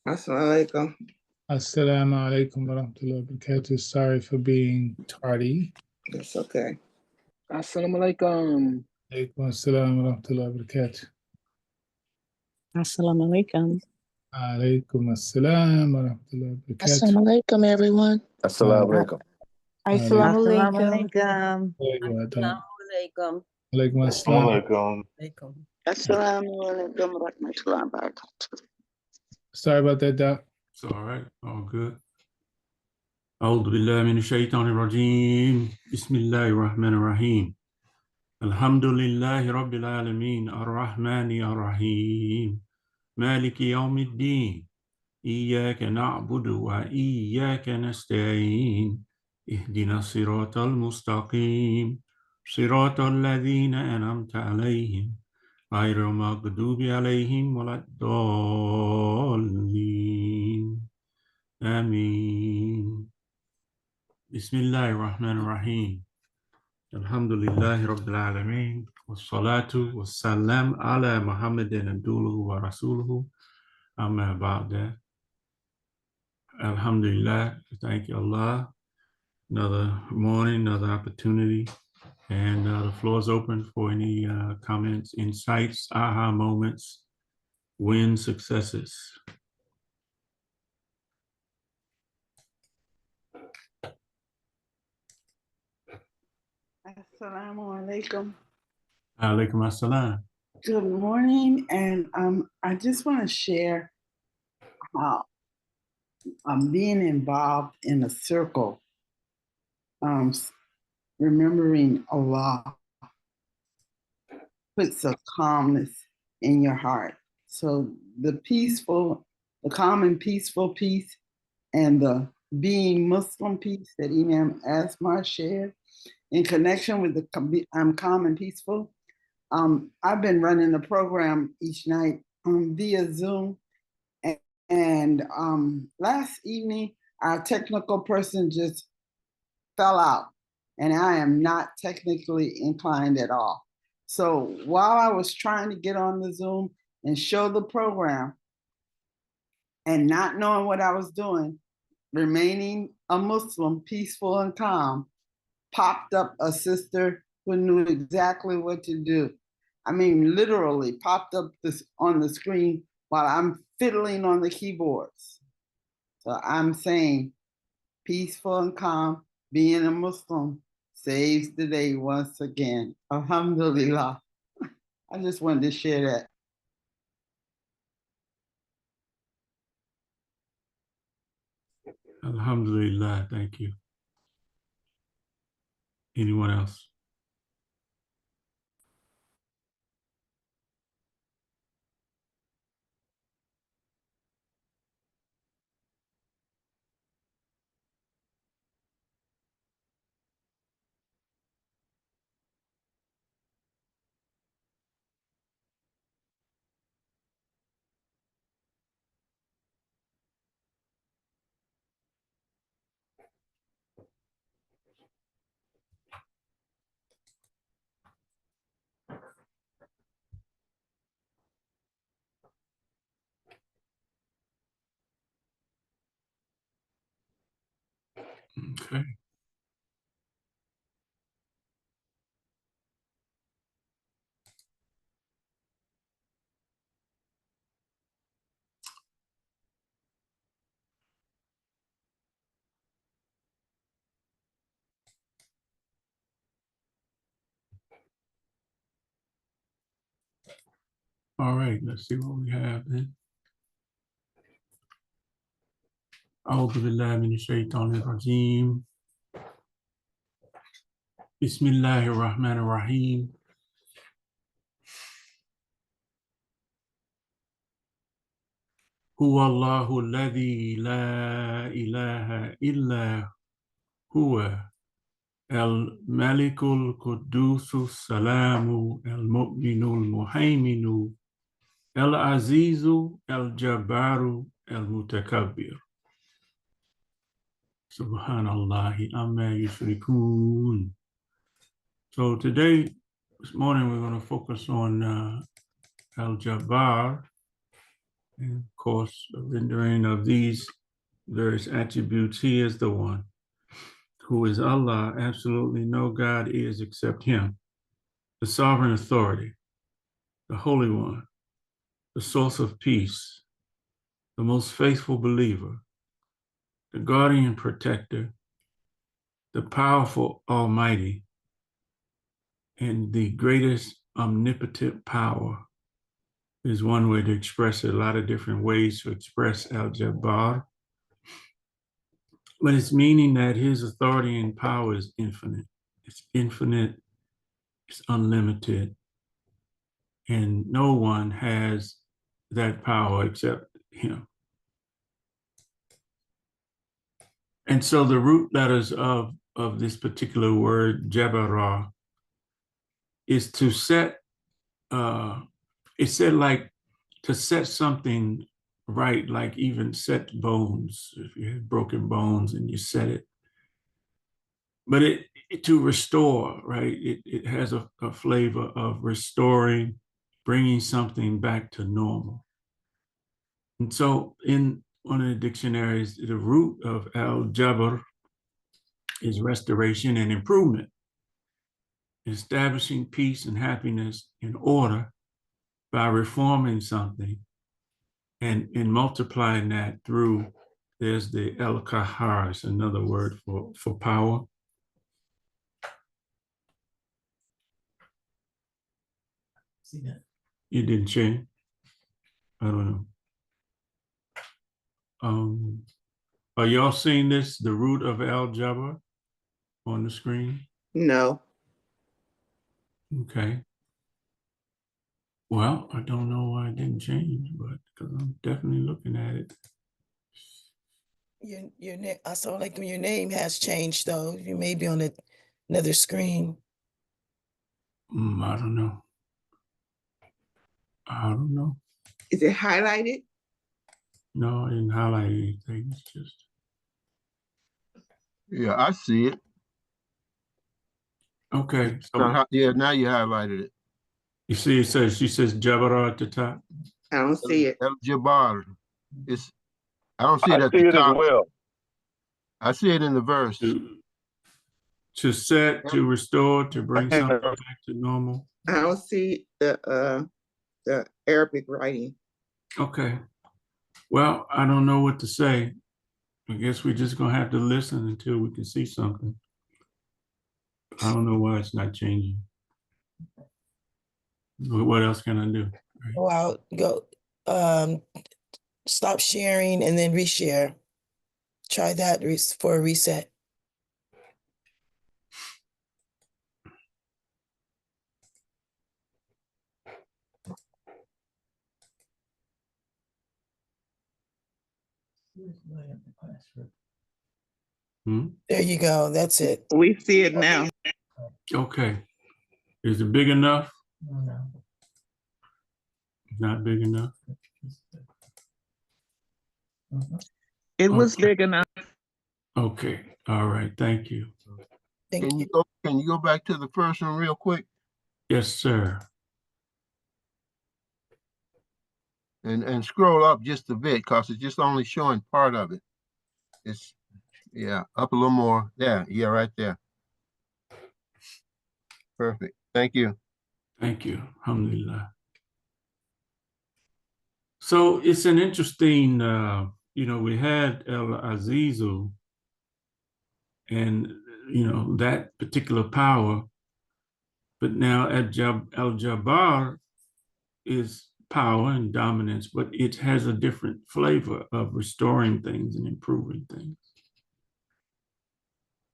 Assalamu alaikum. Assalamu alaikum wa rahmatullahi wa barakatuh. Sorry for being tardy. That's okay. Assalamu alaikum. Alaikum assalam wa rahmatullahi wa barakatuh. Assalamu alaikum. Alaikum assalam wa rahmatullahi wa barakatuh. Assalamu alaikum, everyone. Assalamu alaikum. Assalamu Assalamu alaikum. alaikum. Alaikum assalam. Assalamualaikum. Assalamu alaikum wa rahmatullahi wa barakatuh. Sorry about that, Doc. It's all right. All good. أعوذ بالله من الشيطان الرجيم. بسم الله الرحمن الرحيم. الحمد لله رب العالمين الرحمن الرحيم مالك يوم الدين إياك نعبد وإياك نستعين اهدنا الصراط المستقيم صراط الذين أنعمت عليهم غير المغضوب عليهم ولا الضالين آمين. بسم الله الرحمن الرحيم. الحمد لله رب العالمين والصلاة والسلام على محمد عبده ورسوله أما بعد. Alhamdulillah, thank you Allah. Another morning, another opportunity, and the floor is open for any comments, insights, aha moments, wins, successes. Assalamu alaikum. Alaikum assalam. Good morning, and I just want to share how I'm being involved in a circle, remembering Allah puts a calmness in your heart. So the calm and peaceful peace, and the being Muslim peace that Imam Asmar shared, in connection with the I'm calm and peaceful. I've been running a program each night via Zoom, and last evening our technical person just fell out, and I am not technically inclined at all. So while I was trying to get on the Zoom and show the program and not knowing what I was doing, remaining a Muslim, peaceful and calm, popped up a sister who knew exactly what to do. I mean, literally popped up this on the screen while I'm fiddling on the keyboards. So I'm saying peaceful and calm, being a Muslim saves the day once again. Alhamdulillah. I just wanted to share that. Alhamdulillah, thank you. Anyone else? Okay. All right, let's see what we have then. أعوذ بالله من الشيطان الرجيم. بسم الله الرحمن الرحيم. هو الله الذي لا إله إلا هو الملك القدوس السلام المؤمن المهيمن العزيز الجبار المتكبر. Subhanallah amma yushrikun. So this morning, we're going to focus on Al-Jabbar, And of course, the rendering of these various attributes, he is the one who is Allah. Absolutely no God is except him, the sovereign authority, the Holy One, the source of peace, the most faithful believer, the guardian protector, the powerful Almighty, and the greatest omnipotent power is one way to express it. A lot of different ways to express Al-Jabbar, but it's meaning that his authority and power is infinite. It's infinite, it's unlimited, and no one has that power except him. And so the root letters of this particular word, Jabara, is to set, it said like to set something right, like even set bones, if you have broken bones and you set it. But it to restore, right? It has a flavor of restoring, bringing something back to normal. And so in one of the dictionaries, the root of al-jabr is restoration and improvement, establishing peace and happiness in order by reforming something and multiplying that through, there's the el-kahar, it's another word for power. See that? You didn't change? I don't know. Are y'all seeing this, the root of al-jabr on the screen? No. Okay. Well, I don't know why it didn't change, but because I'm definitely looking at it. Your name, I saw like your name has changed though. You may be on another screen. I don't know. I don't know. Is it highlighted? No, I didn't highlight anything. It's just. Yeah, I see it. Okay. So Yeah, now you highlighted it. you see, she says Jabara at the top. I don't see it. El-Jabbar. I don't see it at I see the it top. as well. I see it in the verse. To set, to restore, to bring something back to normal. I don't see the Arabic writing. Okay. Well, I don't know what to say. I guess we're just gonna have to listen until we can see something. I don't know why it's not changing. What else can I do? Go out, go, stop sharing and then reshare. Try that for a reset. There you go. That's it. We see it now. Okay. Is it big enough? No. Not big enough? It was big enough. Okay. All right. Thank you. Can you go back to the first one real quick? Yes, sir. And scroll up just a bit because it's just only showing part of it. It's up a little more. Yeah, right there. Perfect. Thank you. Thank you. Alhamdulillah. So it's an interesting, we had El Azizu and, that particular power, but now El Jabbar is power and dominance, but it has a different flavor of restoring things and improving things.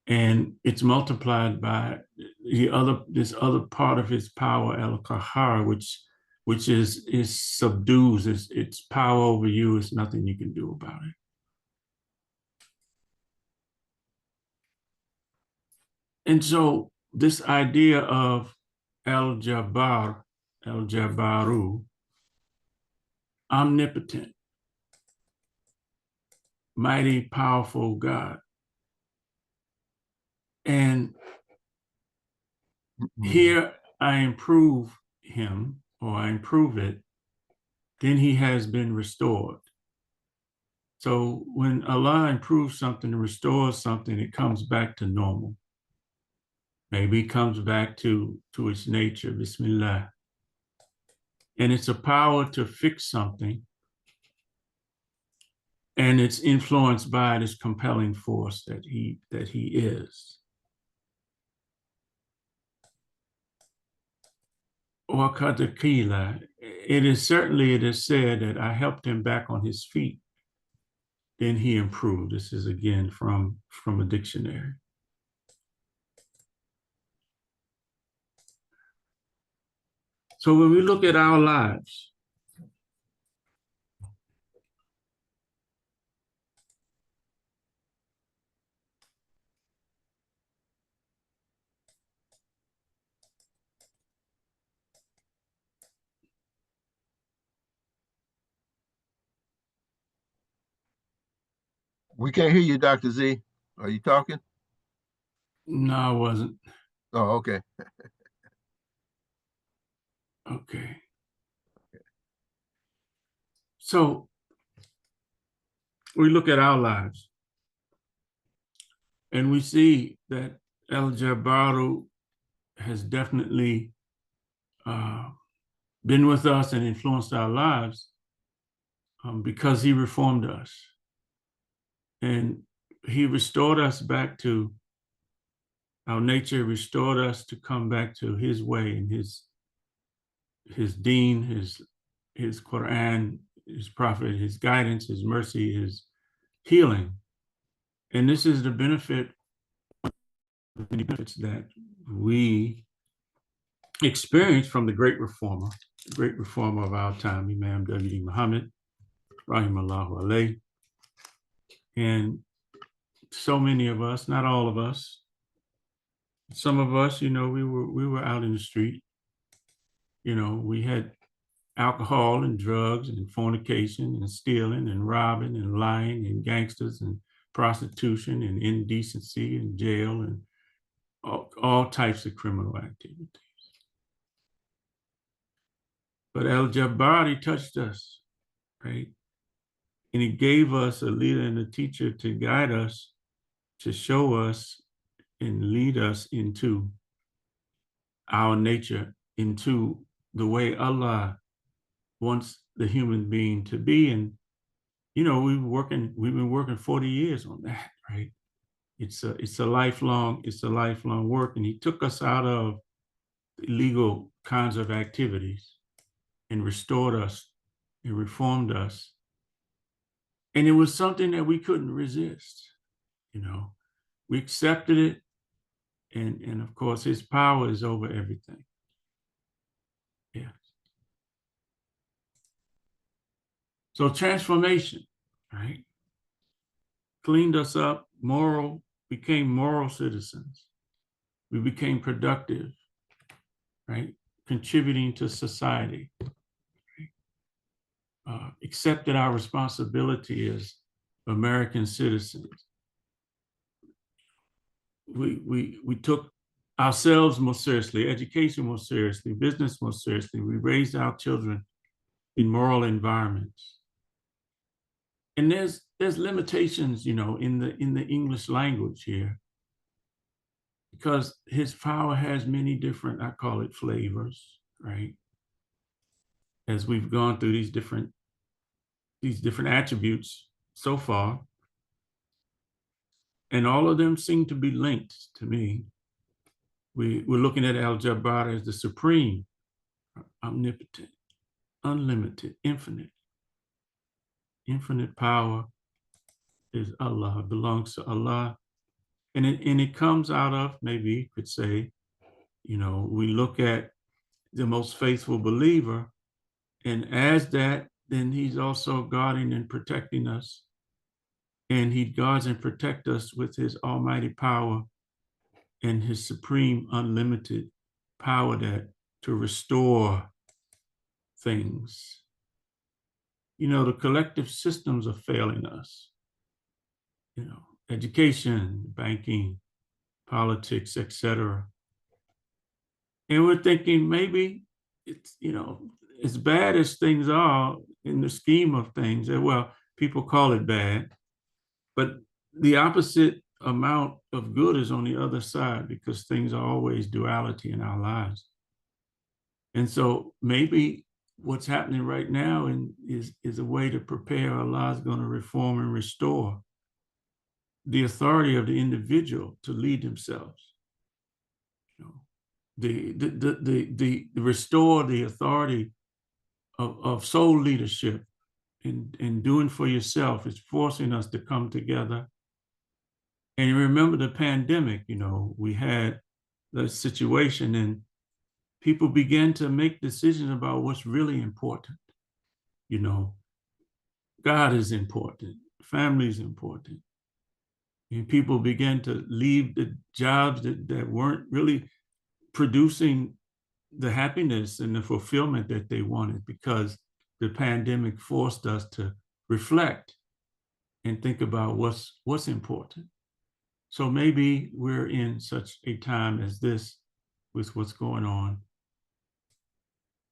And it's multiplied by this other part of his power, El Kahar, which is subdues, its power over you is nothing you can do about it. And so this idea of El-Jabbar, El-Jabbaru, omnipotent, mighty, powerful God. And here I improve him, or I improve it then he has been restored. So when Allah improves something and restores something, it comes back to normal. Maybe it comes back to its nature, Bismillah. And it's a power to fix something. And it's influenced by this compelling force that he is. It is said that I helped him back on his feet. Then he improved. This is again from a dictionary. So when we look at our lives, We can't hear you, Dr. Z. Are you talking? no, I wasn't. Oh, okay. Okay. So we look at our lives and we see that El-Jabbaru has definitely been with us and influenced our lives because he reformed us. And he restored us back to our nature, restored us to come back to his way and his deen, his Quran, his prophet, his guidance, his mercy, his healing. And this is the benefit, many benefits that we experience from the great reformer of our time, Imam W.D. Muhammad, Rahimallahu alayh. And so many of us, not all of us, some of us, we were out in the street. We had alcohol and drugs and fornication and stealing and robbing and lying and gangsters and prostitution and indecency and jail and all types of criminal activities. But El-Jabari touched us, right? And he gave us a leader and a teacher to guide us, to show us and lead us into our nature, into the way Allah wants the human being to be. And, we've been working 40 years on that, right? It's a lifelong work. And he took us out of illegal kinds of activities and restored us and reformed us. And it was something that we couldn't resist. We accepted it. And of course, his power is over everything. Yeah. So transformation, right? Cleaned us up, became moral citizens. We became productive, right? Contributing to society. Right? Accepted our responsibility as American citizens. We took ourselves more seriously, education more seriously, business more seriously. We raised our children in moral environments. And there's limitations, in the English language here, because his power has many different, I call it flavors, right? As we've gone through these different attributes so far, and all of them seem to be linked to me. We're looking at El-Jabbar as the supreme, omnipotent, unlimited, infinite power is Allah, belongs to Allah. And it comes out of, maybe you could say, we look at the most faithful believer, and as that, then he's also guarding and protecting us. And he guards and protects us with his almighty power and his supreme unlimited power to restore things. The collective systems are failing us. Education, banking, politics, etc. And we're thinking maybe it's, as bad as things are, in the scheme of things, well, people call it bad, but the opposite amount of good is on the other side, because things are always duality in our lives. And so maybe what's happening right now is a way to prepare. Allah's going to reform and restore the authority of the individual to lead themselves. You know, the restore the authority of soul leadership in doing for yourself. Is forcing us to come together. And you remember the pandemic, you know, we had the situation and people began to make decisions about what's really important. You know, God is important, family is important. And people began to leave the jobs that weren't really producing the happiness and the fulfillment that they wanted, because the pandemic forced us to reflect and think about what's important. So maybe we're in such a time as this with what's going on.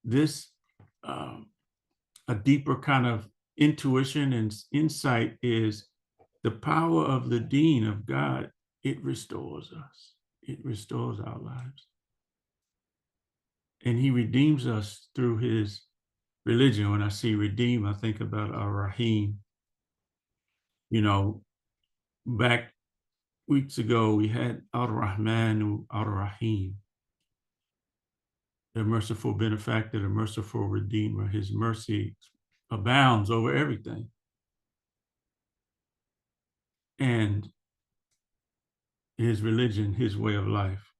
This, a deeper kind of intuition and insight is the power of the Deen of God. It restores us. It restores our lives. And he redeems us through his religion. When I see redeem, I think about Ar-Rahim. You know, back weeks ago, we had Ar-Rahman, Ar-Rahim, the merciful benefactor, the merciful redeemer. His mercy abounds over everything. And his religion, his way of life.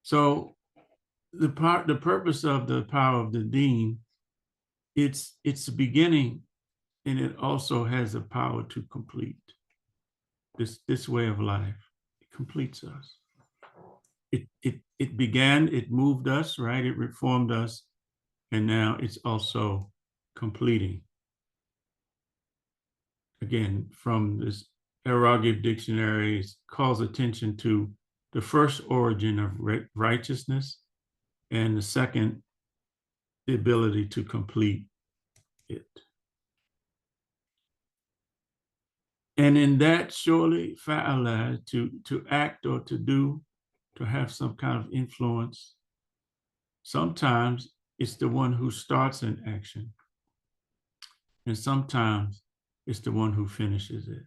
So the purpose of the power of the Deen, it's the beginning, and it also has the power to complete. This way of life, it completes us. It began, it moved us, right? It reformed us, and now it's also completing. Again, from this Arabic dictionary, it calls attention to the first origin of righteousness, and the second, the ability to complete it. And in that, surely, fa'ala, to act or to do, to have some kind of influence, sometimes it's the one who starts an action, and sometimes it's the one who finishes it.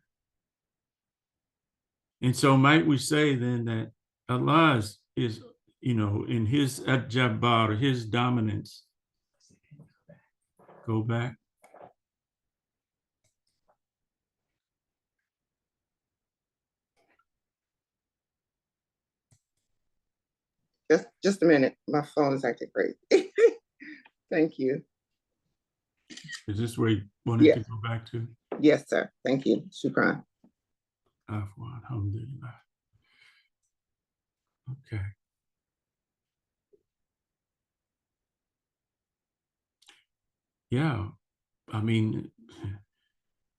And so might we say then that Allah is, you know, in his Jabbar, his dominance. Go back. Just a minute. My phone is acting crazy. Thank you. Is this where you wanted to go back to? Yes, sir. Thank you. Shukran. Alhamdulillah. Okay. Yeah, I mean,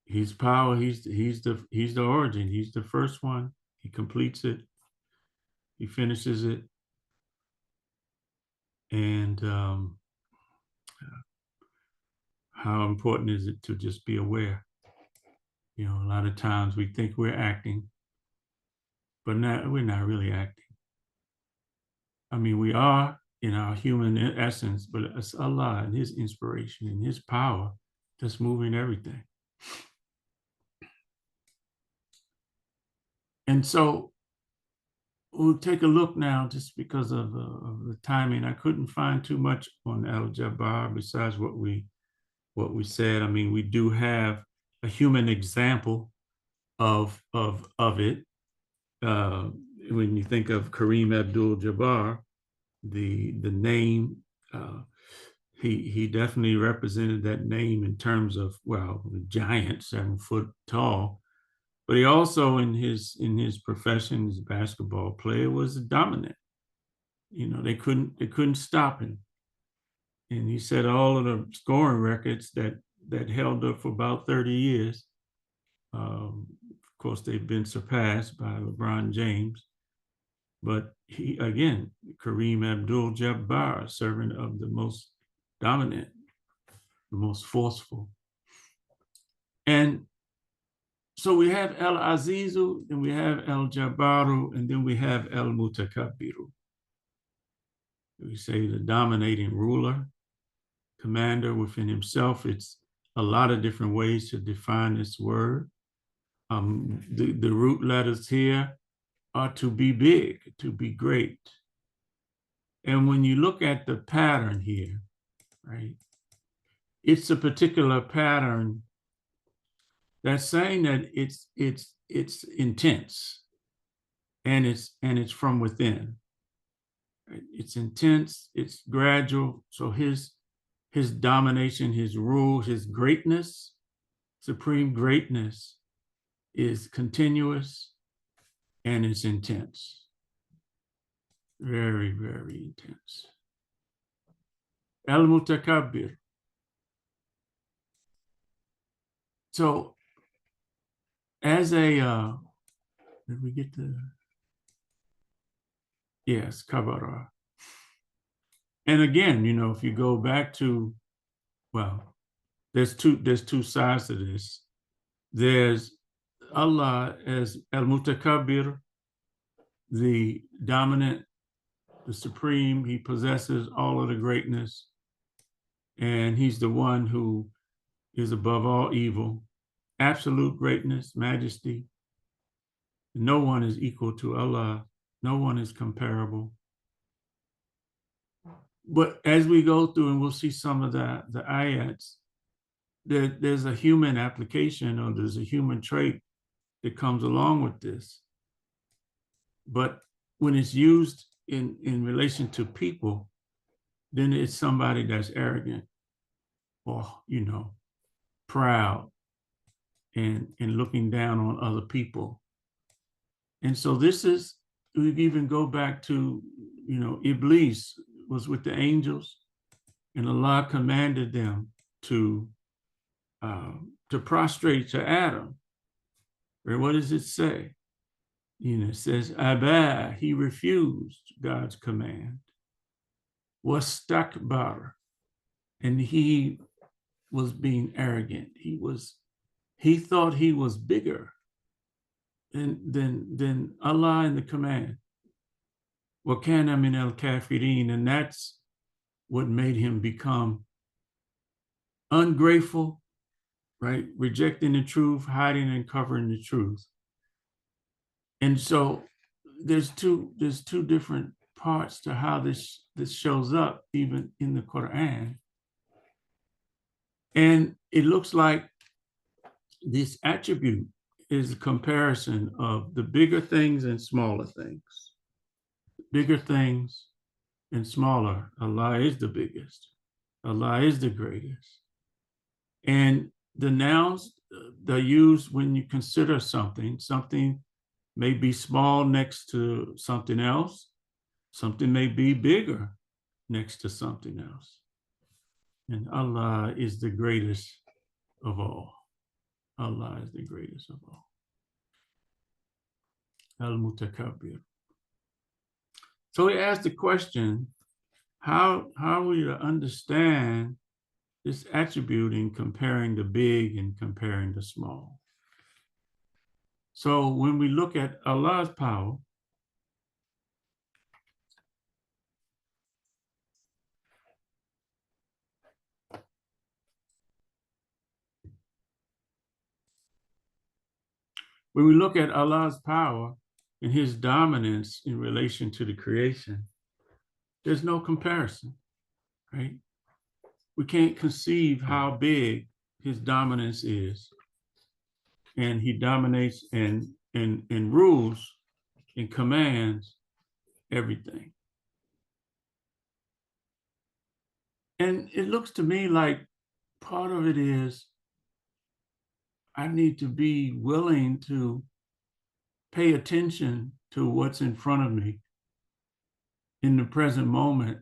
his power. He's the origin. He's the first one. He completes it. He finishes it. And how important is it to just be aware? You know, a lot of times we think we're acting, but we're not really acting. I mean, we are in our human essence, but it's Allah and his inspiration and his power that's moving everything. And so we'll take a look now, just because of the timing. I couldn't find too much on Al-Jabbar besides what we said. I mean, we do have a human example of it. When you think of Kareem Abdul-Jabbar, the name, he definitely represented that name in terms of, well, the giant, 7 foot tall. But he also, in his profession as a basketball player, was dominant. You know, they couldn't stop him. And he set all of the scoring records that held up for about 30 years. Of course, they've been surpassed by LeBron James. But he, again, Kareem Abdul-Jabbar, servant of the most dominant the most forceful. And so we have El Azizu, and we have El Jabbaru, and then we have El Mutakabbiru. We say the dominating ruler, commander within himself. It's a lot of different ways to define this word. The root letters here are to be big, to be great. And when you look at the pattern here, right, it's a particular pattern that's saying that it's intense and it's from within. Right? It's intense, it's gradual. So his domination, his rule, his greatness, supreme greatness is continuous and it's intense. Very, very intense. El Mutakabbir. So as a, did we get to, yes, Kabara. And again, you know, if you go back to, well, there's two sides to this. There's Allah as El Mutakabbir, the dominant, the supreme. He possesses all of the greatness, and he's the one who is above all evil, absolute greatness, majesty. No one is equal to Allah. No one is comparable. But as we go through, and we'll see some of the ayats, there's a human application, or there's a human trait that comes along with this. But when it's used in relation to people, then it's somebody that's arrogant or, you know, proud and looking down on other people. And so this is, we even go back to, you know, Iblis was with the angels, and Allah commanded them to prostrate to Adam. Right? What does it say? You know, it says, Abba, he refused God's command. Wastakbar, and he was being arrogant. He thought he was bigger than Allah and the command. Wa kana min al kafirin, and that's what made him become ungrateful, right? Rejecting the truth, hiding and covering the truth. And so there's two different parts to how this shows up even in the Quran. And it looks like this attribute is a comparison of the bigger things and smaller things. Bigger things and smaller. Allah is the biggest. Allah is the greatest. And the nouns, they're used when you consider something. Something may be small next to something else. Something may be bigger next to something else. And Allah is the greatest of all. Allah is the greatest of all. Al-Mutakabbir. So he asked the question, how are we to understand this attribute in comparing the big and comparing the small? So when we look at Allah's power, when we look at Allah's power and his dominance in relation to the creation, there's no comparison, right? We can't conceive how big his dominance is. And he dominates and rules and commands everything. And it looks to me like part of it is I need to be willing to pay attention to what's in front of me in the present moment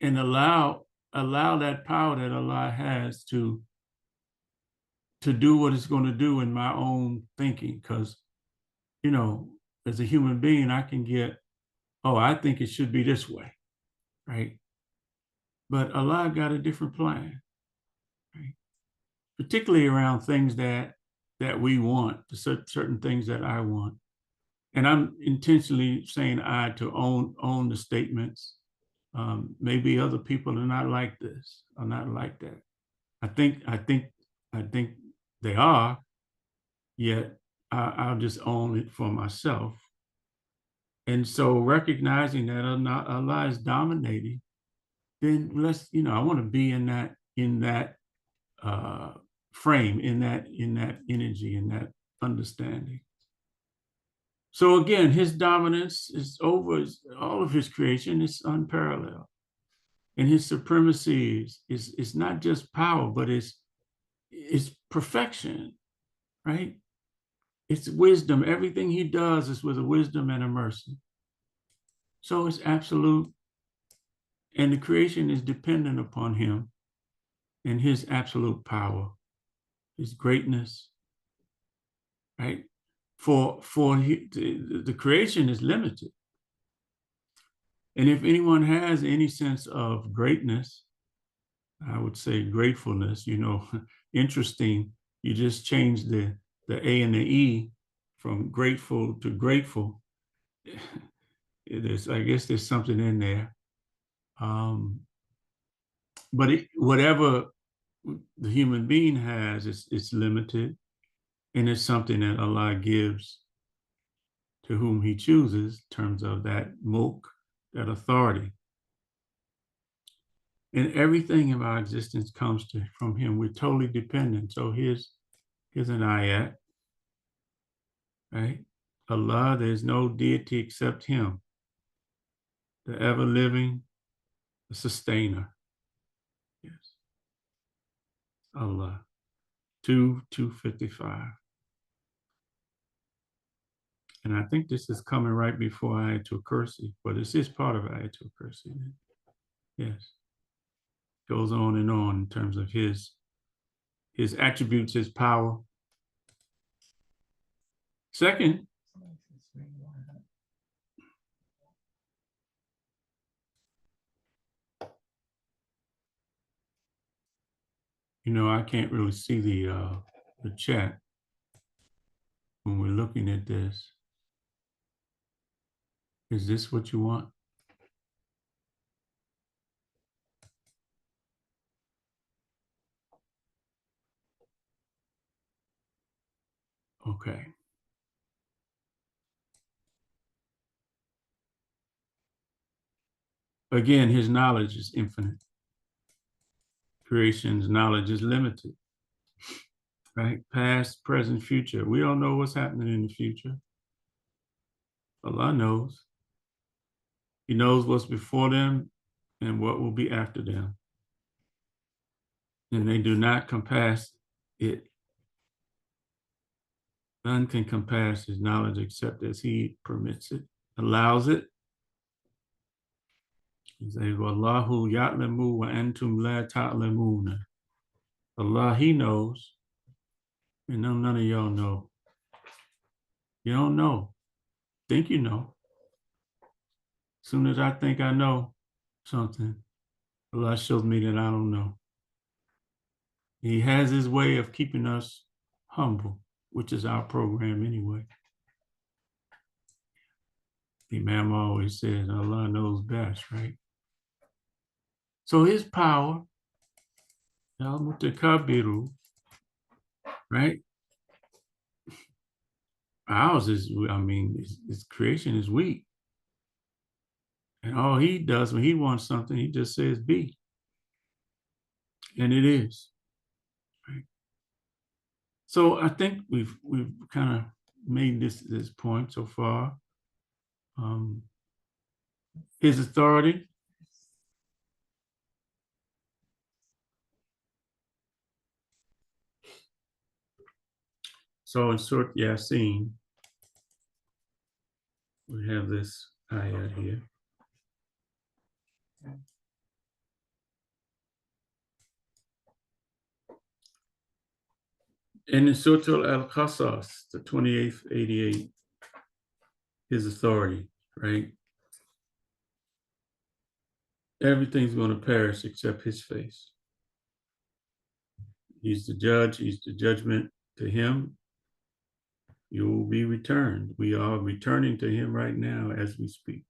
and allow that power that Allah has to do what it's going to do in my own thinking. Because, you know, as a human being, I can get, oh, I think it should be this way, right? But Allah got a different plan, right? Particularly around things that we want, certain things that I want. And I'm intentionally saying I to own the statements. Maybe other people are not like this, are not like that. I think they are, yet I'll just own it for myself. And so recognizing that Allah is dominating, then let's, I want to be in that frame, in that energy, in that understanding. So again, his dominance is over all of his creation. It's unparalleled. And his supremacy is not just power, but it's perfection, right? It's wisdom. Everything he does is with a wisdom and a mercy. So it's absolute. And the creation is dependent upon him and his absolute power, his greatness, right? The creation is limited. And if anyone has any sense of greatness, I would say gratefulness, interesting, you just change the A and the E from grateful to grateful. I guess there's something in there. But whatever the human being has, it's limited, and it's something that Allah gives to whom he chooses in terms of that mulk, that authority. And everything in our existence comes from him. We're totally dependent. So here's an ayat, right? Allah, there's no deity except him, the ever-living, the sustainer. Yes. Allah. 2:255. And I think this is coming right before Ayatul Kursi, but this is part of Ayatul Kursi. Yes. Goes on and on in terms of his attributes, his power. Second, I can't really see the chat when we're looking at this. Is this what you want? Okay. Again, his knowledge is infinite. Creation's knowledge is limited, right? Past, present, future. We don't know what's happening in the future. Allah knows. He knows what's before them and what will be after them. And they do not compass it. None can compass his knowledge except as he permits it, allows it. He says, Wallahu ya'lamu wa antum la ta'lamuna. Allah, he knows, and none of y'all know. You don't know. Think you know. As soon as I think I know something, Allah shows me that I don't know. He has his way of keeping us humble, which is our program anyway. The Imam always says Allah knows best, right? So his power, al-mutakabiru, right? Ours is, his creation is weak. And all he does when he wants something, he just says be. And it is. Right? So I think we've kind of made this point so far. His authority. So in Surat Yasin, we have this ayat here. And in Surah Al-Qasas, the 28th, 88, his authority, right? everything's going to perish except his face. He's the judge. He's the judgment. To him, you will be returned. We are returning to him right now as we speak.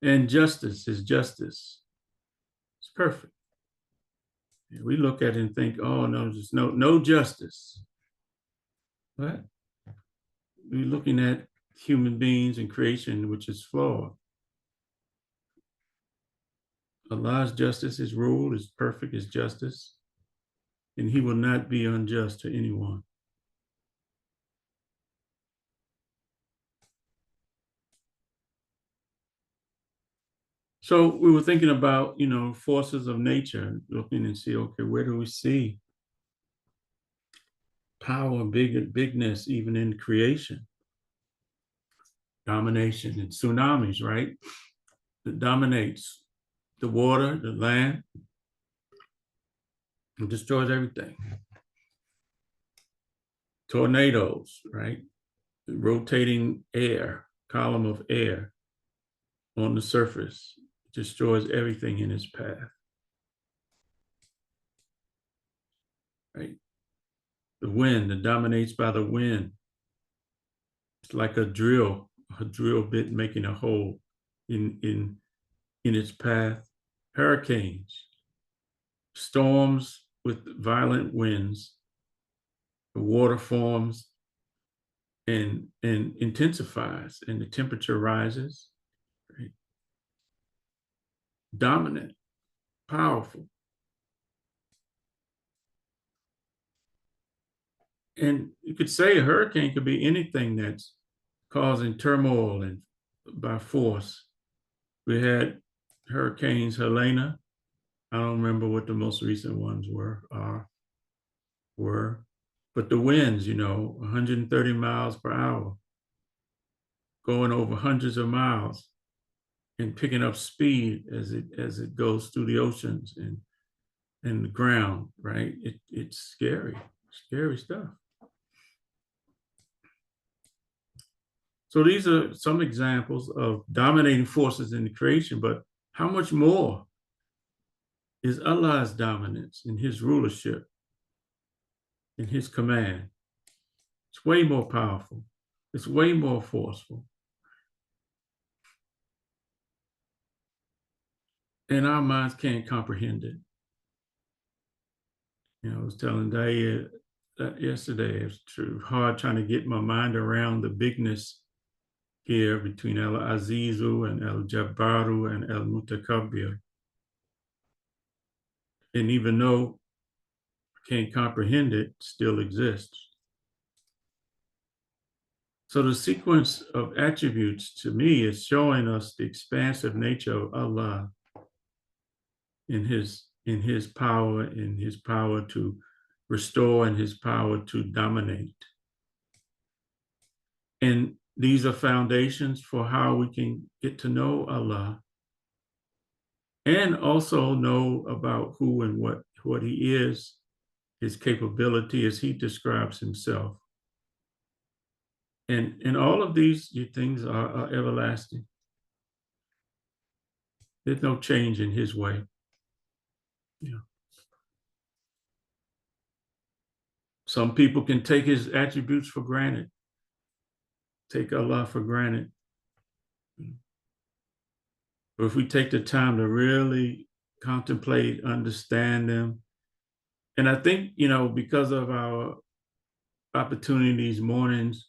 And justice is justice. It's perfect. We look at it and think, oh, no, there's no justice. But we're looking at human beings and creation, which is flawed. Allah's justice, his rule is perfect, his justice, and he will not be unjust to anyone. So we were thinking about, forces of nature, looking and see, okay, where do we see power, bigness, even in creation? Domination and tsunamis, right? That dominates the water, the land, and destroys everything. Tornadoes, right? The rotating air, column of air on the surface, destroys everything in its path. Right? The wind that dominates by the wind. It's like a drill bit making a hole in its path. Hurricanes, storms with violent winds, the water forms and intensifies, and the temperature rises. Right? Dominant, powerful. And you could say a hurricane could be anything that's causing turmoil and by force. We had hurricanes Helena. I don't remember what the most recent ones were, but the winds, 130 miles per hour, going over hundreds of miles and picking up speed as it goes through the oceans and the ground, right? It's scary stuff. So these are some examples of dominating forces in the creation, but how much more is Allah's dominance in his rulership, in his command? It's way more powerful. It's way more forceful. And our minds can't comprehend it. I was telling Daya that yesterday, it's hard trying to get my mind around the bigness here between El Azizu and El Jabbaru and El Mutakabbir. And even though I can't comprehend it, it still exists. So the sequence of attributes to me is showing us the expansive nature of Allah in his power, in his power to restore, and his power to dominate. And these are foundations for how we can get to know Allah and also know about who and what he is, his capability as he describes himself. And all of these things are everlasting. There's no change in his way. Some people can take his attributes for granted, take Allah for granted. But if we take the time to really contemplate, understand them, and I think, because of our opportunity these mornings,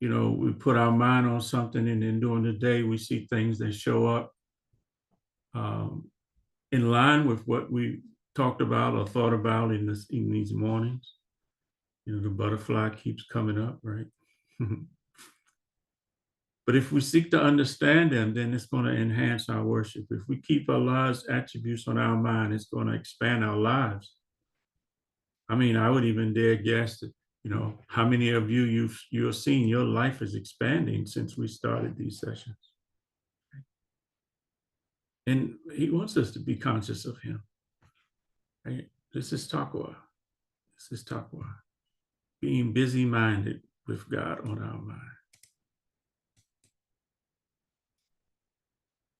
we put our mind on something, and then during the day, we see things that show up in line with what we talked about or thought about in these mornings. The butterfly keeps coming up, right? But if we seek to understand them, then it's going to enhance our worship. If we keep Allah's attributes on our mind, it's going to expand our lives. I mean, I would even dare guess that, how many of you're seeing your life is expanding since we started these sessions. And he wants us to be conscious of him. Right? This is taqwa. Being busy-minded, with God on our mind.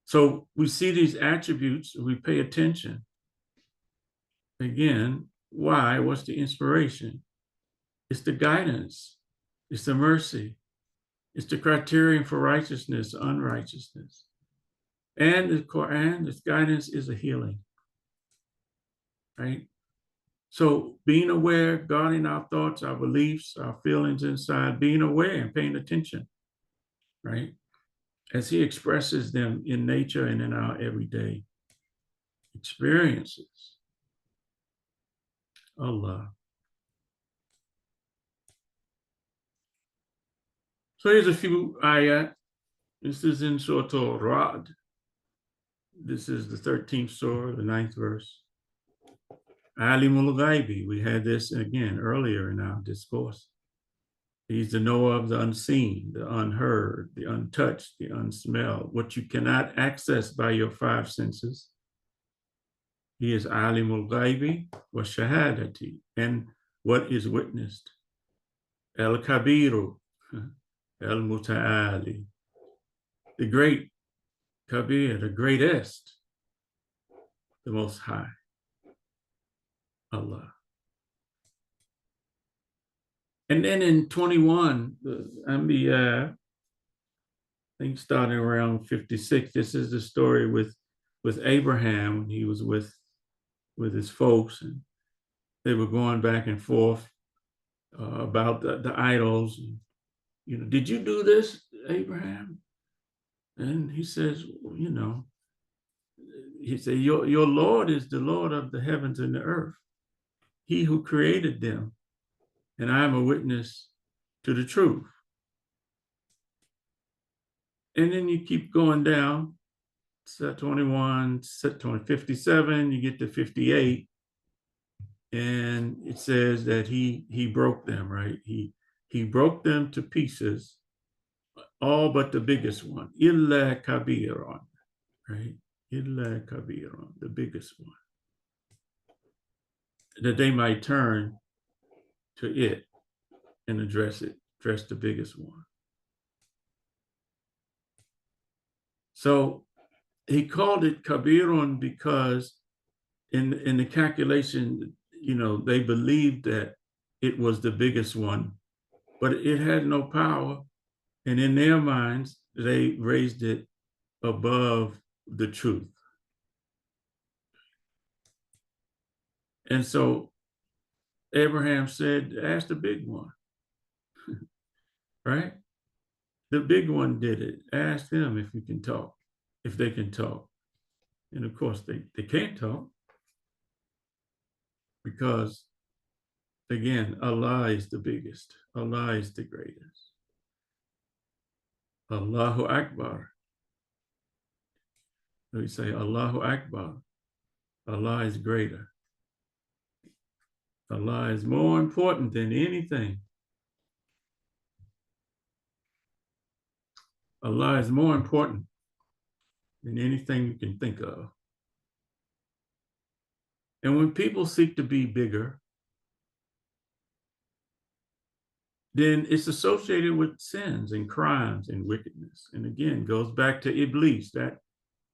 So we see these attributes, we pay attention. Again, why? What's the inspiration? It's the guidance. It's the mercy. It's the criterion for righteousness, unrighteousness. And the Quran, this guidance is a healing, right? So being aware, guarding our thoughts, our beliefs, our feelings inside, being aware and paying attention, right? As he expresses them in nature and in our everyday experiences. Allah. So here's a few ayat. This is in Surah Al-Ra'd. This is the 13th surah, the 9th verse. Alimul Ghaibi. We had this again earlier in our discourse. He's the knower of the unseen, the unheard, the untouched, the unsmelled, what you cannot access by your five senses. He is Alimul Ghaibi wa Shahadati, and what is witnessed. El Kabiru, El Muta'ali, the great Kabir, the greatest, the most high, Allah. And then in 21, the Anbiya, I think starting around 56, this is the story with Abraham when he was with his folks, and they were going back and forth about the idols. And, you know, did you do this, Abraham? And he says, well, you know, he said, your Lord is the Lord of the heavens and the earth, he who created them, and I am a witness to the truth. And then you keep going down, set 21, set 57, you get to 58, and it says that he broke them, right? He broke them to pieces, all but the biggest one, illa kabiran, right? Illa kabiran, the biggest one, that they might turn to it and address the biggest one. So he called it kabirun because in the calculation, you know, they believed that it was the biggest one, but it had no power. And in their minds, they raised it above the truth. And so Abraham said, ask the big one, right? The big one did it. Ask them if you can talk, if they can talk. And of course, they can't talk because, again, Allah is the biggest. Allah is the greatest. Allahu Akbar. We say Allahu Akbar. Allah is greater. Allah is more important than anything. Allah is more important than anything you can think of. And when people seek to be bigger, then it's associated with sins and crimes and wickedness. And again, goes back to Iblis,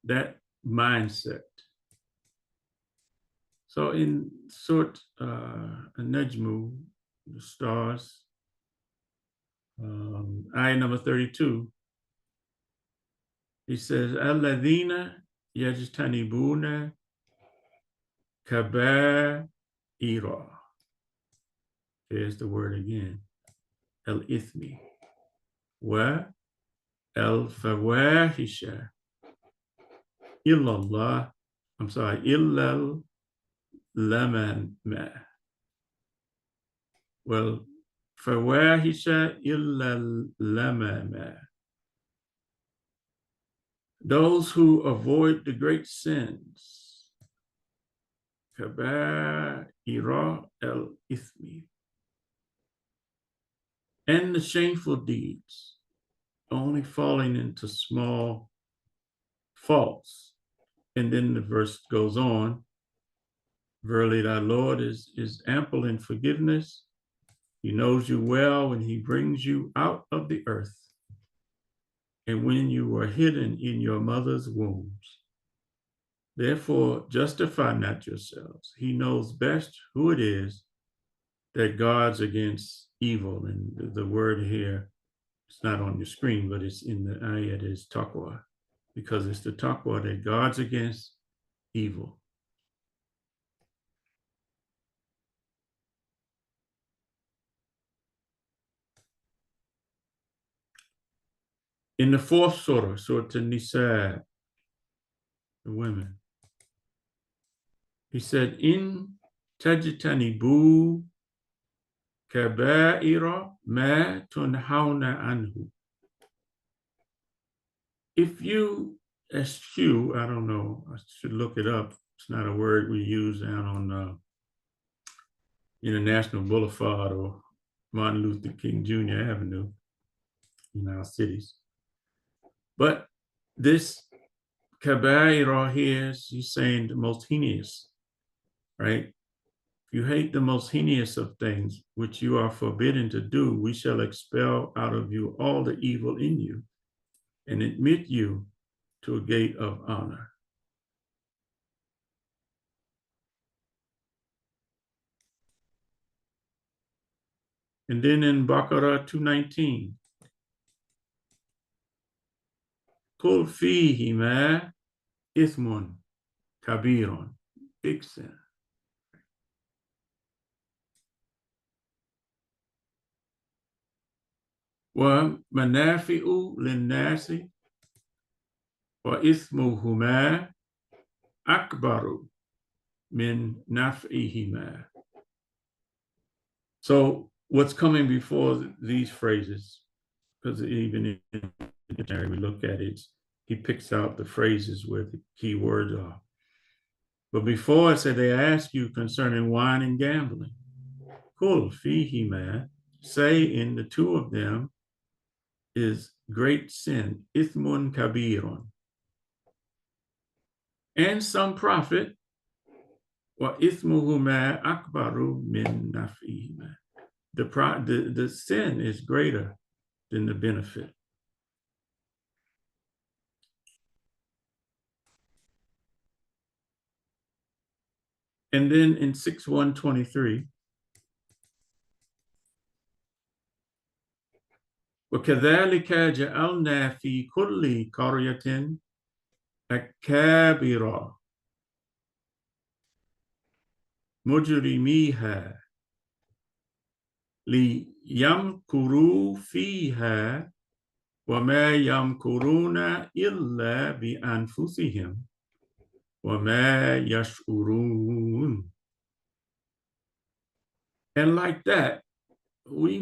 that mindset. So in Surah Najmu, the stars, ayah number 32, he says, Alladhina yajtanibuna kaba'ira. There's the word again. Al-ithmi wa al-fawahisha illallah. I'm sorry, illal lamama. Well, fawahisha illal lamama. Those who avoid the great sins. Kaba'ira al-ithmi. And the shameful deeds, only falling into small faults. And then the verse goes on, verily thy Lord is ample in forgiveness He knows you well when he brings you out of the earth and when you were hidden in your mother's wombs. Therefore, justify not yourselves. He knows best who it is that guards against evil. And the word here, it's not on your screen, but it's in the ayat is taqwa, because it's the taqwa that guards against evil. In the fourth surah, Surah An-Nisa, the women, he said, In tajtanibu kaba'ira ma tunhauna anhu. If you eschew, I don't know, I should look it up. It's not a word we use down on International Boulevard or Martin Luther King Jr. Avenue in our cities. But this kaba'ira here, he's saying the most heinous, right? If you hate the most heinous of things, which you are forbidden to do, we shall expel out of you all the evil in you and admit you to a gate of honor. And then in Baqarah 219, Qul fihima ithmun kabirun, big sin. Wa manafi'u linnasi wa ithmuhuma akbaru min naf'ihima. So what's coming before these phrases, because even in the dictionary we look at it, he picks out the phrases where the key words are. But before it said they ask you concerning wine and gambling. Kul fihima, say in the two of them is great sin, ithmun kabirun, and some profit, wa ithmuhuma akbaru min naf'ihima. The sin is greater than the benefit. And then in 6:123, وَكَذَلِكَ جَعَلْنَا فِي كُلِّ قَرْيَةٍ أَكَابِرَ مُجْرِمِيهَا لِيَمْكُرُوا فِيهَا وَمَا يَمْكُرُونَ إِلَّا بِأَنفُسِهِمْ وَمَا يَشْعُرُونَ. And like that, we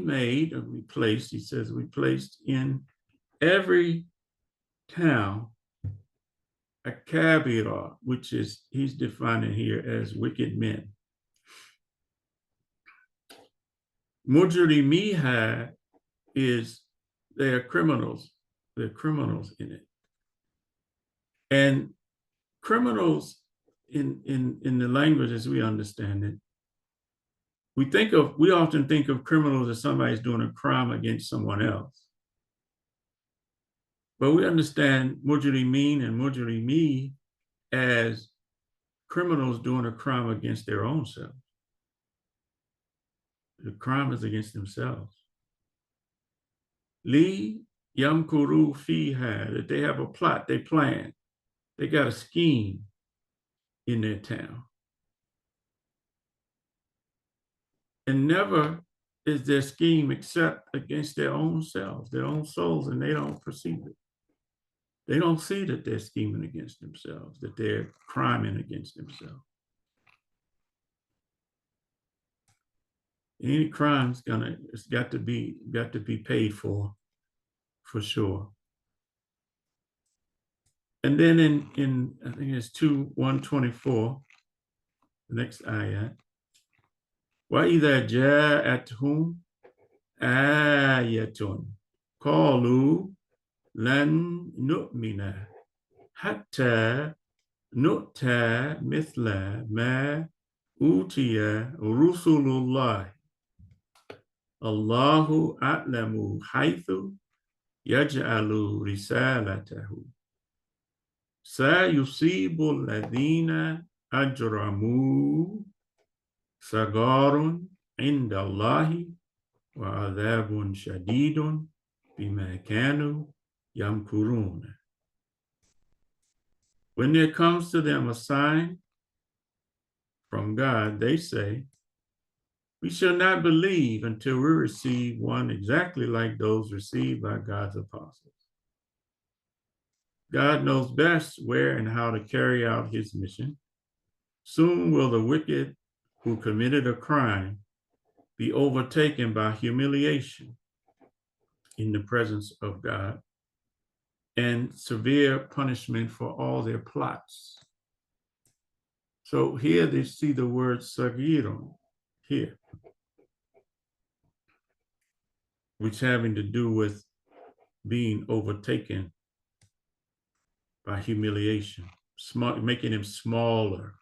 placed, he says, we placed in every town a kabira, which is, he's defining here as wicked men. Mujrimiha is, they are criminals. They're criminals in it. And criminals in the language as we understand it, we often think of criminals as somebody's doing a crime against someone else. But we understand mujrimin and mujrimi as criminals doing a crime against their own self. The crime is against themselves. Li yamkuru fiha, that they have a plot, they plan, they got a scheme in their town. And never is their scheme except against their own selves, their own souls, and they don't perceive it. They don't see that they're scheming against themselves, that they're criming against themselves. Any crime's it's got to be paid for sure. And then in I think it's 2:124, the next ayat. وَإِذَا جَاءَتْهُمْ آيَةٌ قَالُوا لَن نُؤْمِنَ حَتَّى نُؤْتَى مِثْلَ مَا أُوتِيَ رُسُلُ اللَّهِ Allahu a'lamu haythu yaj'alu risalatahu. Sayusibu alladhina ajramu sagarun inda Allahi wa adhabun shadidun bima kanu yamkurun. When there comes to them a sign from God, they say, we shall not believe until we receive one exactly like those received by God's apostles. God knows best where and how to carry out his mission. Soon will the wicked who committed a crime be overtaken by humiliation in the presence of God and severe punishment for all their plots. So here they see the word sagirun here, which having to do with being overtaken by humiliation, making him smaller.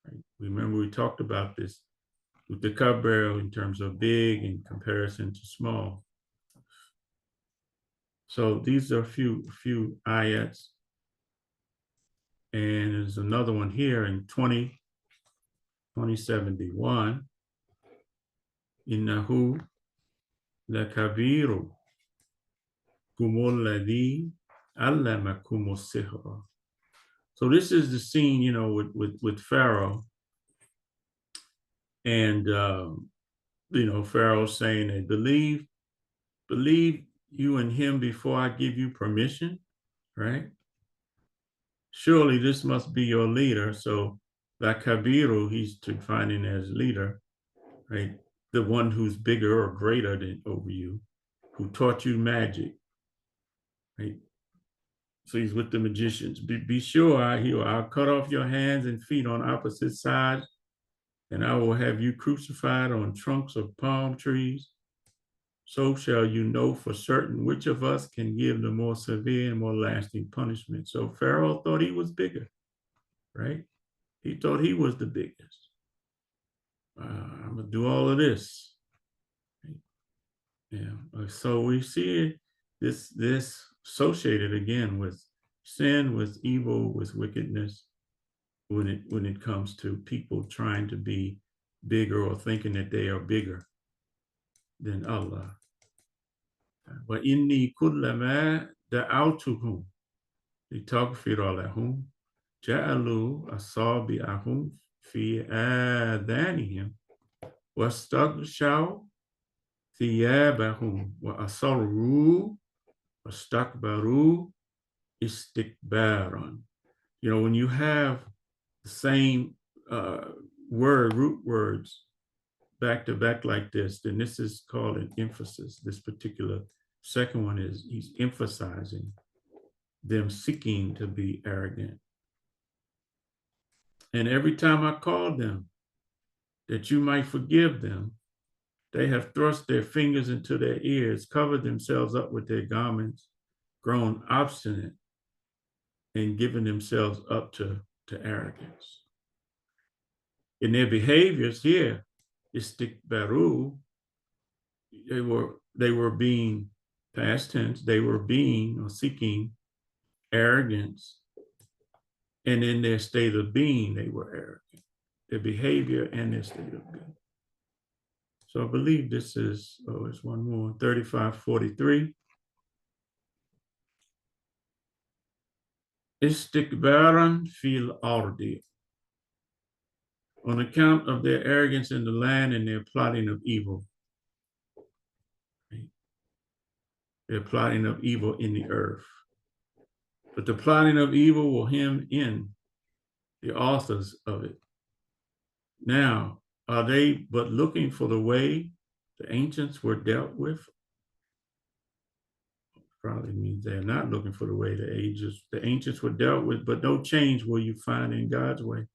Right? Remember we talked about this with the cupbearer in terms of big in comparison to small. So these are a few ayats. And there's another one here in 2071. Innahu lakabiru kumul ladhi allamakum as-sihra. So this is the scene, you know, with Pharaoh. And, you know, Pharaoh saying, they believe you and him before I give you permission, right? Surely this must be your leader. So la kabiru, he's defining as leader, right? The one who's bigger or greater than over you, who taught you magic, right? So he's with the magicians. Be sure I'll cut off your hands and feet on opposite sides, and I will have you crucified on trunks of palm trees. So shall you know for certain which of us can give the more severe and more lasting punishment. So Pharaoh thought he was bigger, right? He thought he was the biggest. I'm gonna do all of this. Yeah. So we see this associated again with sin, with evil, with wickedness, when it comes to people trying to be bigger or thinking that they are bigger than Allah. But inni kullama da'awtuhum litaghfira lahum ja'alu asabi'ahum fi adhanihim wastaghshaw thiyabahum wa asarru wastakbaru istikbaran. You know, when you have the same root words back to back like this, then this is called an emphasis. This particular second one is he's emphasizing them seeking to be arrogant. And every time I called them that you might forgive them, they have thrust their fingers into their ears, covered themselves up with their garments, grown obstinate, and given themselves up to arrogance. In their behaviors here, istikbaru, they were being, past tense, they were being or seeking arrogance. And in their state of being, they were arrogant. Their behavior and their state of being. So I believe this is, it's one more, 3543. Istikbaran fil ardi. On account of their arrogance in the land and their plotting of evil. They're plotting of evil in the earth. But the plotting of evil will hem in the authors of it. Now, are they but looking for the way the ancients were dealt with? Probably means they're not looking for the way the ancients were dealt with, but no change will you find in God's way.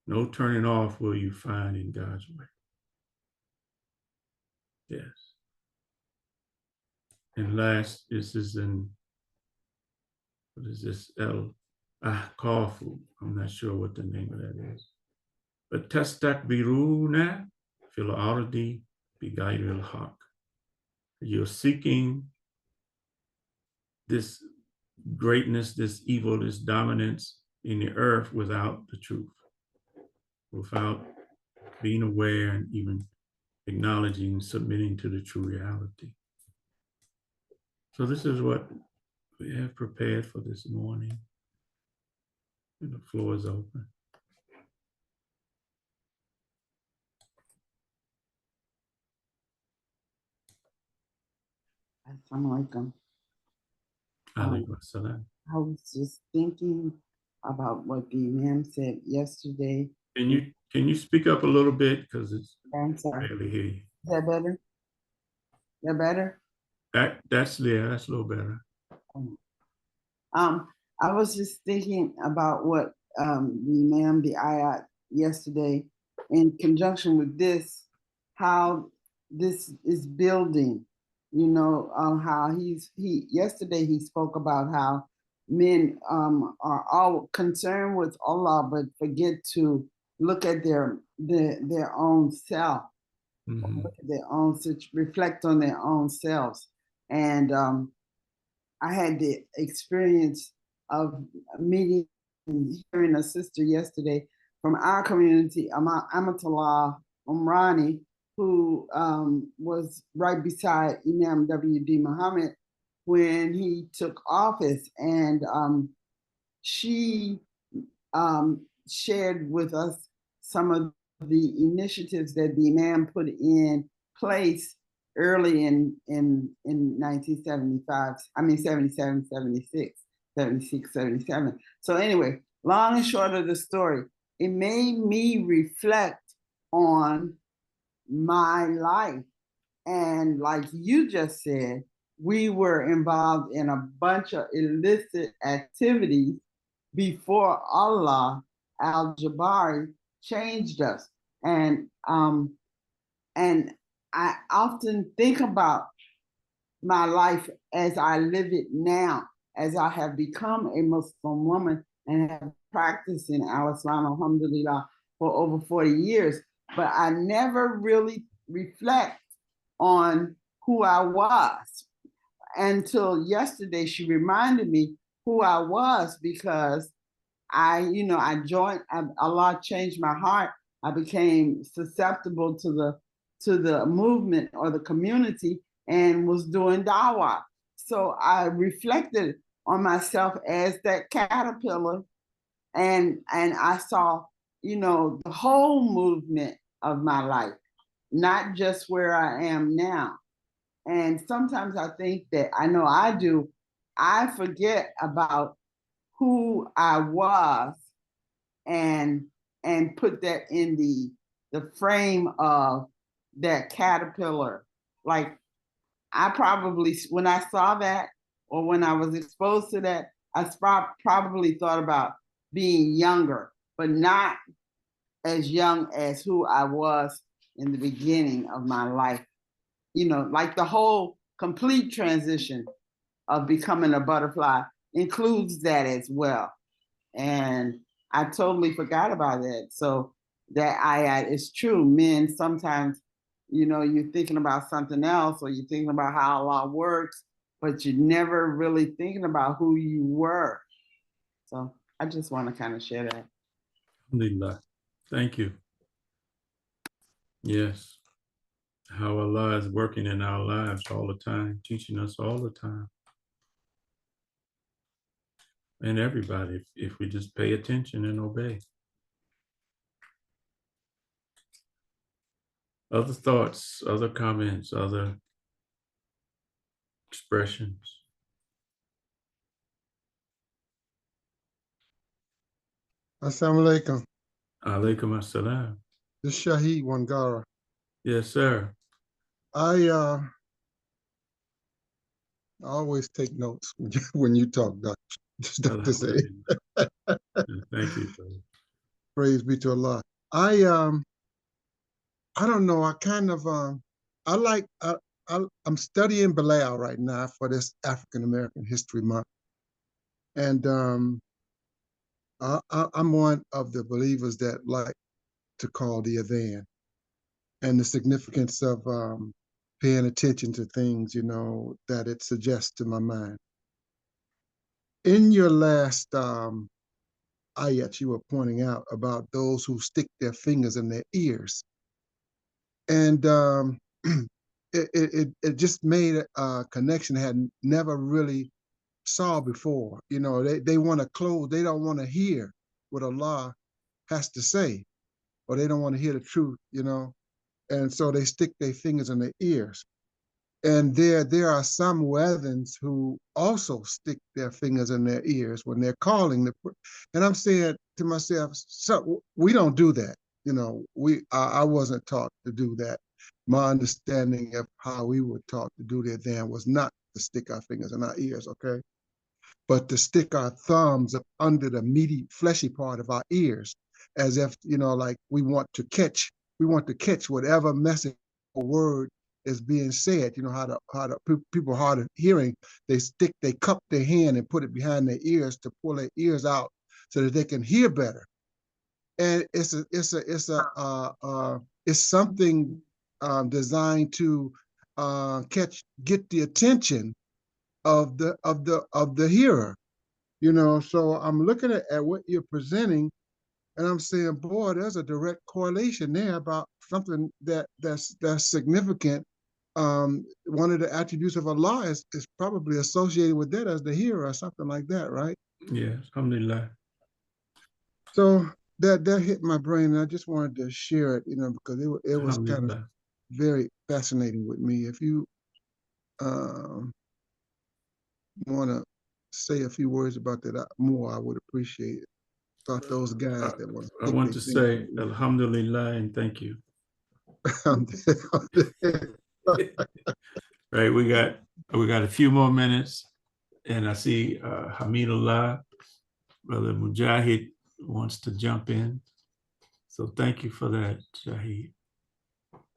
No turning off will you find in God's way. Yes. And last, this is in, what is this? Ahqafu. I'm not sure what the name of that is. But tastakbiruna fil ardi Yotq. You're seeking this greatness, this evil, this dominance in the earth without the truth, without being aware and even acknowledging and submitting to the true reality. So this is what we have prepared for this morning. And the floor is open. Assalamu alaikum. Alaikum assalam. I was just thinking about what the Imam said yesterday. Can you speak up a little bit, because it's I'm sorry. barely hear you. Is that better? That better? That's there. That's a little better. I was just thinking about what the Imam, the ayat yesterday, in conjunction with this, how this is building. You know, how yesterday he spoke about how men are all concerned with Allah, but forget to look at their own self, look at their own, reflect on their own selves. And I had the experience of meeting and hearing a sister yesterday from our community, Amatullah Umrani, who was right beside Imam W.D. Muhammad when he took office. And she shared with us some of the initiatives that the Imam put in place early in 1975, 77, 76, 76, 77. So anyway, long and short of the story, it made me reflect on my life. And like you just said, we were involved in a bunch of illicit activities before Allah al-Jabari changed us. And I often think about my life as I live it now, as I have become a Muslim woman and have practiced in al-Islam, alhamdulillah, for over 40 years. But I never really reflect on who I was until yesterday. She reminded me who I was, because I joined, Allah changed my heart. I became susceptible to the movement or the community and was doing dawah. So I reflected on myself as that caterpillar, and I saw, the whole movement of my life, not just where I am now. And sometimes I think that, I know I do, I forget about who I was and put that in the frame of that caterpillar. Like, I probably, when I saw that, or when I was exposed to that, I probably thought about being younger, but not as young as who I was in the beginning of my life. Like the whole complete transition of becoming a butterfly includes that as well. And I totally forgot about that. So that ayat is true. Men sometimes, you're thinking about something else, or you're thinking about how Allah works, but you're never really thinking about who you were. So I just want to kind of share that. Alhamdulillah. Thank you. Yes. How Allah is working in our lives all the time, teaching us all the time. And everybody, if we just pay attention and obey. Other thoughts, other comments, other expressions. Assalamu alaikum. Alaikum assalam. This is Shaheed Wangara. Yes, sir. I always take notes when you talk, Dr. Say. Thank you, brother. Praise be to Allah. I don't know. I kind of I'm studying Bilal right now for this African American History Month, and I'm one of the believers that like to call the adhan. and the significance of paying attention to things, you know, that it suggests to my mind. In your last ayat, you were pointing out about those who stick their fingers in their ears. And it just made a connection I had never really saw before. You know, they want to close, they don't want to hear what Allah has to say, or they don't want to hear the truth, you know, and so they stick their fingers in their ears. And there are some Weathens who also stick their fingers in their ears when they're calling and I'm saying to myself, so we don't do that. You know, I wasn't taught to do that. My understanding of how we were taught to do that then was not to stick our fingers in our ears, okay? But to stick our thumbs up under the meaty, fleshy part of our ears, as if, you know, like we want to catch whatever message or word is being said. You know, how the people hard of hearing, they cup their hand and put it behind their ears to pull their ears out so that they can hear better. And it's something designed to get the attention of the hearer, you know. So I'm looking at what you're presenting, and I'm saying, boy, there's a direct correlation there about something that's significant. One of the attributes of Allah is probably associated with that as the hearer or something like that, right? Yes, alhamdulillah. So that hit my brain, and I just wanted to share it, you know, because it was kind of very fascinating with me. If you want to say a few words about that more, I would appreciate it. About those guys that want to. I want to say alhamdulillah and thank you. Right, we got a few more minutes, and I see Hamidullah, Brother Mujahid wants to jump in. So thank you for that, Shahid.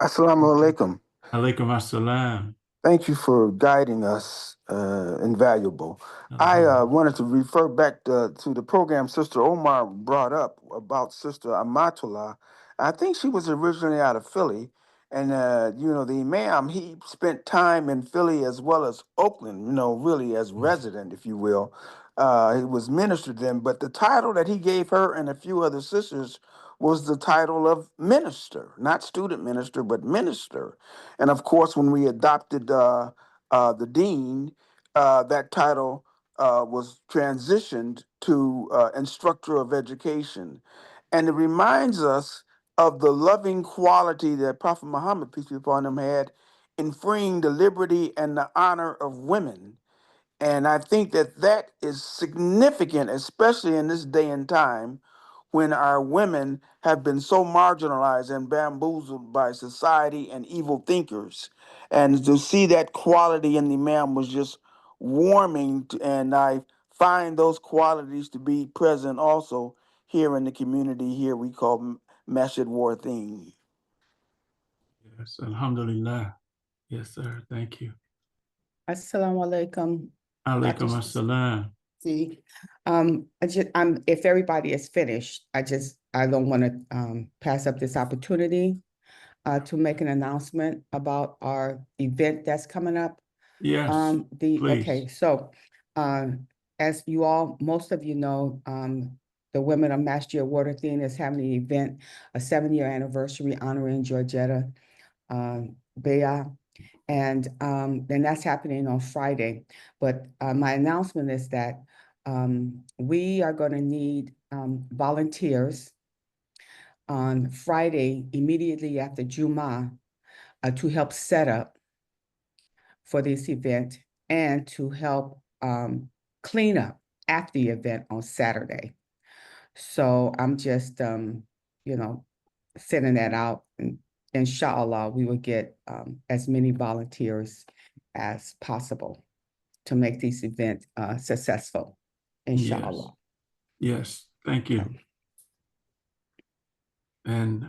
Assalamu alaikum. Alaikum assalam. Thank you for guiding us, invaluable. I wanted to refer back to the program Sister Omar brought up about Sister Amatullah. I think she was originally out of Philly. And, you know, the Imam, he spent time in Philly as well as Oakland, you know, really as resident, if you will. He was ministered to them. But the title that he gave her and a few other sisters was the title of minister, not student minister, but minister. And of course, when we adopted the dean, that title was transitioned to instructor of education. And it reminds us of the loving quality that Prophet Muhammad, peace be upon him, had in freeing the liberty and the honor of women. And I think that is significant, especially in this day and time when our women have been so marginalized and bamboozled by society and evil thinkers. And to see that quality in the man was just warming. And I find those qualities to be present also here in the community here we call Masjid Wartheen. Yes, alhamdulillah. Yes, sir. Thank you. Assalamu alaikum. Alaikum assalam. See, if everybody is finished, I don't want to pass up this opportunity to make an announcement about our event that's coming up. Yes, please. Okay, so as you all, most of you know, the Women of Masjid Wartheen is having an event, a 7-year anniversary honoring Georgetta Bea. And then that's happening on Friday. But my announcement is that we are going to need volunteers on Friday, immediately after Jumu'ah, to help set up for this event and to help clean up after the event on Saturday. So I'm just, you know, sending that out. And inshallah, we will get as many volunteers as possible to make this event successful, inshallah. Yes, thank you. And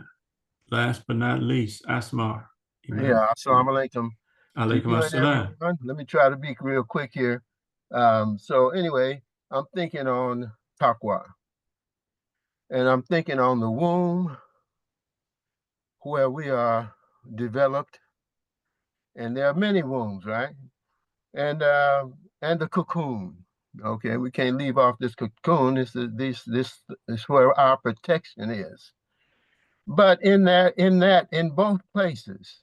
last but not least, Asmar. Yeah, assalamu alaikum. Alaikum assalam. Let me try to be real quick here. So anyway, I'm thinking on taqwa. And I'm thinking on the womb where we are developed, and there are many wombs, right? And the cocoon. Okay, we can't leave off this cocoon. This is where our protection is. But in both places,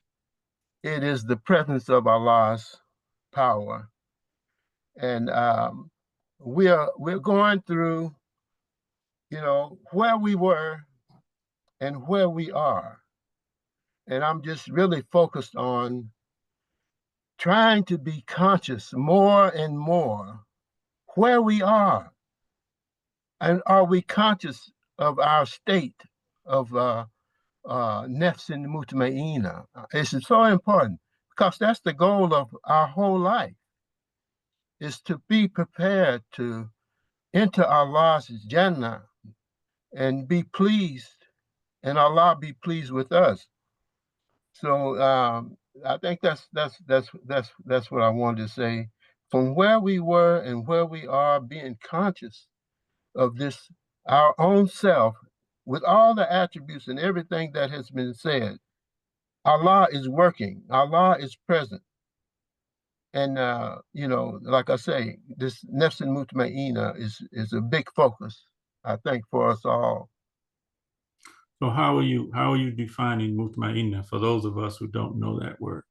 it is the presence of Allah's power, and we're going through, where we were and where we are, and I'm just really focused on trying to be conscious more and more where we are, and are we conscious of our state of nefs mutmainna. It's so important because that's the goal of our whole life, is to be prepared to enter Allah's Jannah and be pleased, and Allah be pleased with us. So I think that's what I wanted to say. From where we were and where we are, being conscious of this, our own self, with all the attributes and everything that has been said. Allah is working. Allah is present. And, like I say, this nefs mutmainna is a big focus, I think, for us all. So how are you defining mutmainna for those of us who don't know that word?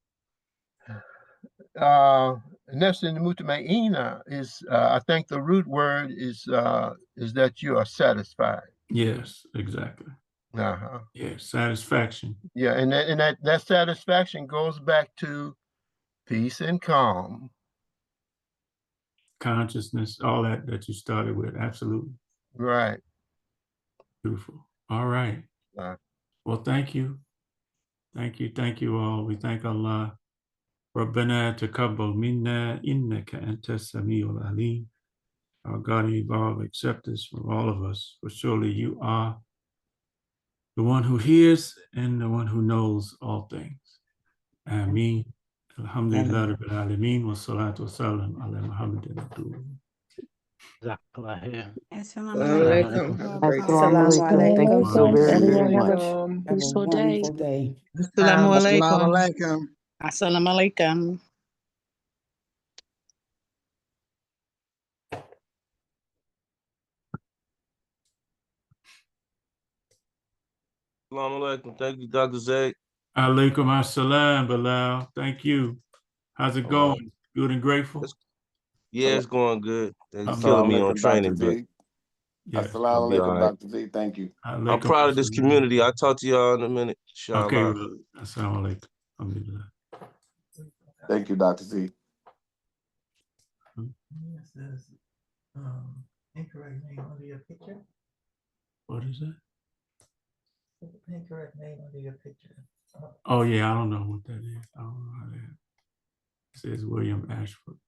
Nefs mutmainna is, I think the root word is that you are satisfied. Yes, exactly. Uh-huh. Yeah, satisfaction. Yeah, and that satisfaction goes back to peace and calm. Consciousness, all that you started with, absolutely. Right. Beautiful. All right. Well, thank you. Thank you all. We thank Allah. Rabbana taqabbal minna innaka antas samiul alim. Our God evolve, accept this from all of us, for surely you are the one who hears and the one who knows all things. Ameen. Alhamdulillah Rabbil Alameen wa salatu wa salam ala Muhammadin Abdullah. Assalamualaikum. Have a great day. Assalamu Thank you so very, very Assalamu much. alaikum. Have a wonderful day. Assalamu alaikum. Assalamualaikum. Assalamualaikum. Assalamu alaikum. Thank you, Dr. Zay. Alaikum assalam, Bilal. Thank you. How's it going? Good and grateful? Yeah, it's going good. They're Assalamu killing me on alaikum, training, Dr. but Z. Yes. Assalamu I'll be all alaikum, right. Dr. Z. Thank you. I'm proud of this community. I'll talk to y'all in a minute. Okay, Inshallah. well, assalamu alaikum. Alhamdulillah. Thank you, Dr. Z. Incorrect name under your picture. What is that? Incorrect name under your picture. Oh, yeah, I don't know what that is. I don't know how that is. It says William Ashford.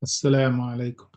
Assalamu alaikum.